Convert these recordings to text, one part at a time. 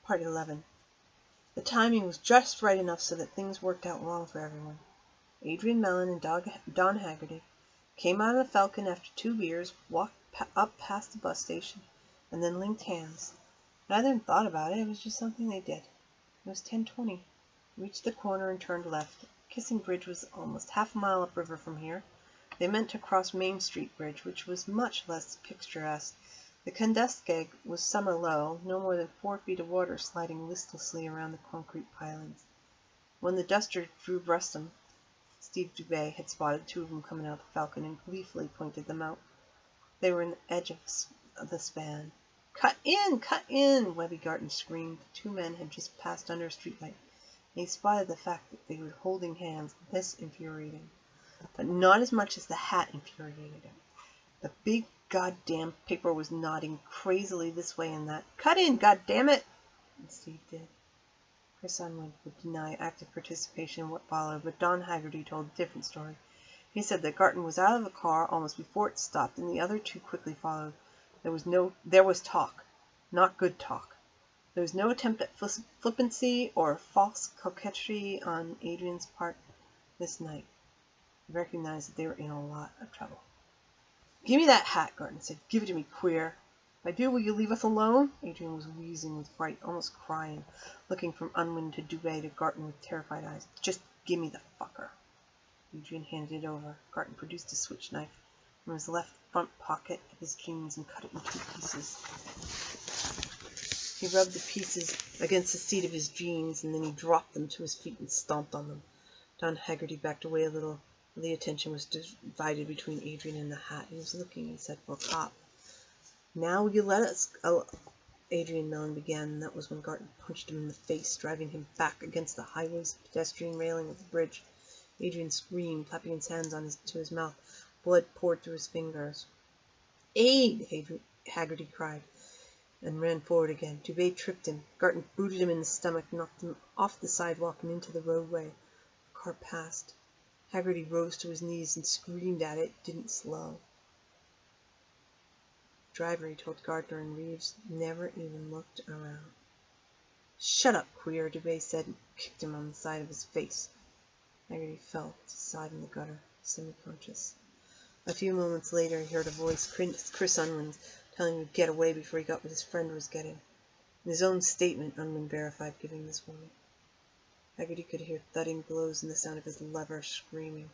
Part 11. The timing was just right enough so that things worked out wrong for everyone. Adrian Mellon and Don Haggerty came out of the Falcon after 2 beers, walked up past the bus station, and then linked hands. Neither of them thought about it. It was just something they did. It was 10:20. Reached the corner and turned left. Kissing Bridge was almost half a mile upriver from here. They meant to cross Main Street Bridge, which was much less picturesque. The Kenduskeag was summer low, no more than 4 feet of water sliding listlessly around the concrete pilings. When the duster drew abreast them, Steve Dubé had spotted 2 of them coming out of the Falcon and gleefully pointed them out. They were in the edge of the span. "Cut in! Cut in!" Webby Garton screamed. The 2 men had just passed under a streetlight, and he spotted the fact that they were holding hands. This infuriated him, but not as much as the hat infuriated him. The big goddamn paper was nodding crazily this way and that. "Cut in, goddammit!" And Steve did. Chris Unwin would deny active participation in what followed, but Don Haggerty told a different story. He said that Garton was out of the car almost before it stopped, and the other 2 quickly followed. There was talk, not good talk. There was no attempt at flippancy or false coquetry on Adrian's part this night. He recognized that they were in a lot of trouble. "Give me that hat," Garton said. "Give it to me, queer." "If I do, will you leave us alone?" Adrian was wheezing with fright, almost crying, looking from Unwin to Dubé to Garton with terrified eyes. "Just give me the fucker." Adrian handed it over. Garton produced a switch knife from his left front pocket of his jeans and cut it in 2 pieces. He rubbed the pieces against the seat of his jeans, and then he dropped them to his feet and stomped on them. Don Haggerty backed away a little. The attention was divided between Adrian and the hat. He was looking and said, "For a cop." "Now will you let us..." Adrian Mellon began, and that was when Garton punched him in the face, driving him back against the highway's pedestrian railing of the bridge. Adrian screamed, clapping his hands to his mouth. Blood poured through his fingers. "Aid!" Haggerty cried, and ran forward again. Dubé tripped him. Garton booted him in the stomach, knocked him off the sidewalk and into the roadway. A car passed. Haggerty rose to his knees and screamed at it. It didn't slow. The driver, he told Gardner and Reeves, never even looked around. "Shut up, queer," Dubé said, and kicked him on the side of his face. Haggerty fell to the side in the gutter, semi-conscious. A few moments later he heard a voice, Chris Unwin's, telling him to get away before he got what his friend was getting. In his own statement, Unwin verified giving this warning. Haggerty could hear thudding blows and the sound of his lover screaming.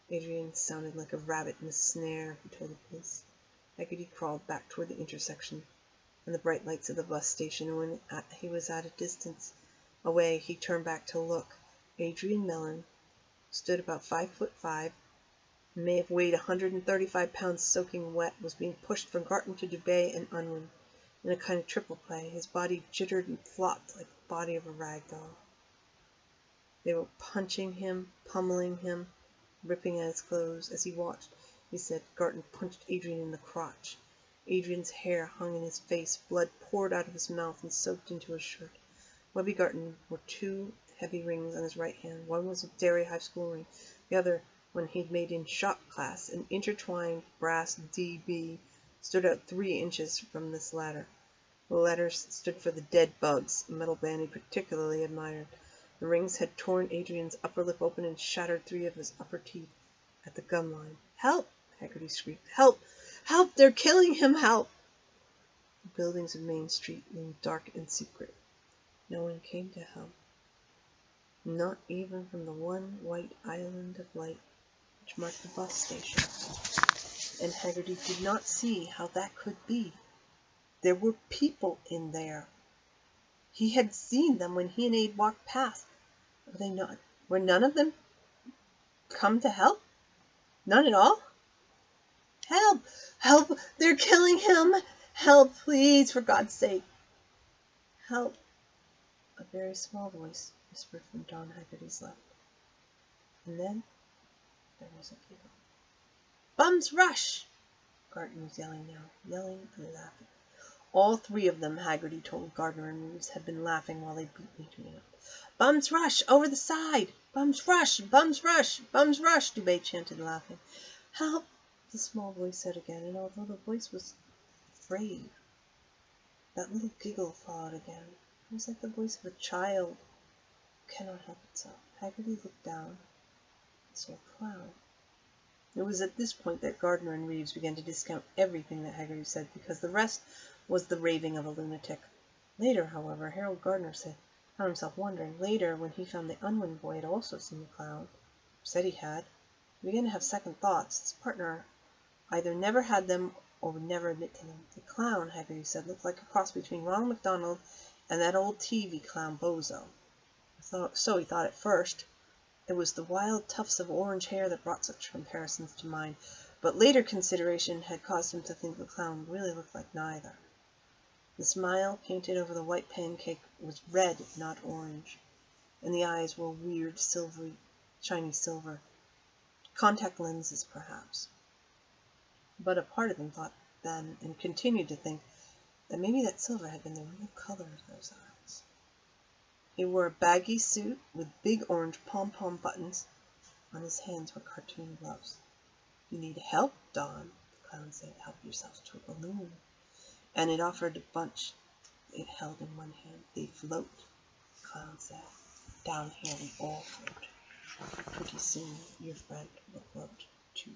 Adrian sounded like a rabbit in a snare, he told the police. Haggerty crawled back toward the intersection and the bright lights of the bus station, and when he was at a distance away, he turned back to look. Adrian Mellon stood about 5'5", may have weighed 135 pounds soaking wet, was being pushed from Garton to Dubé and Unwin in a kind of triple play. His body jittered and flopped like the body of a rag doll. They were punching him, pummeling him, ripping at his clothes. As he watched, he said, Garton punched Adrian in the crotch. Adrian's hair hung in his face, blood poured out of his mouth and soaked into his shirt. Webby Garton wore 2 heavy rings on his right hand. One was a Derry High School ring, the other one he'd made in shop class. An intertwined brass DB stood out 3 inches from this latter. The letters stood for the Dead Bugs, a metal band he particularly admired. The rings had torn Adrian's upper lip open and shattered 3 of his upper teeth at the gum line. "Help!" Haggerty screamed. "Help! Help! They're killing him! Help!" The buildings of Main Street loomed dark and secret. No one came to help. Not even from the one white island of light which marked the bus station. And Haggerty did not see how that could be. There were people in there. He had seen them when he and Abe walked past. Were none of them come to help? None at all? "Help! Help! They're killing him! Help, please, for God's sake!" "Help!" A very small voice whispered from Don Haggerty's left. And then there was a giggle. "Bums rush!" Garton was yelling now, yelling and laughing. All 3 of them, Haggerty told Gardner and Reeves, had been laughing while they beat Adrian up. "Bums rush! Over the side! Bums rush! Bums rush! Bums rush!" Dubé chanted, laughing. "Help!" the small voice said again, and although the voice was brave, that little giggle followed again. It was like the voice of a child who cannot help itself. Haggerty looked down and saw a clown. It was at this point that Gardner and Reeves began to discount everything that Haggerty said, because the rest was the raving of a lunatic. Later, however, Harold Gardner found himself wondering. Later, when he found the Unwin boy had also seen the clown, or said he had, he began to have second thoughts. His partner either never had them or would never admit to them. The clown, Haggerty said, looked like a cross between Ronald McDonald and that old TV clown Bozo. So he thought at first. It was the wild tufts of orange hair that brought such comparisons to mind, but later consideration had caused him to think the clown really looked like neither. The smile painted over the white pancake was red, not orange, and the eyes were weird, silvery, shiny silver. Contact lenses, perhaps. But a part of him thought then, and continued to think, that maybe that silver had been the real color of those eyes. He wore a baggy suit with big orange pom-pom buttons. On his hands were cartoon gloves. "You need help, Don," the clown said. "Help yourself to a balloon." And it offered a bunch it held in one hand. "They float," the clown said. "Down here we all float. Pretty soon your friend will float too."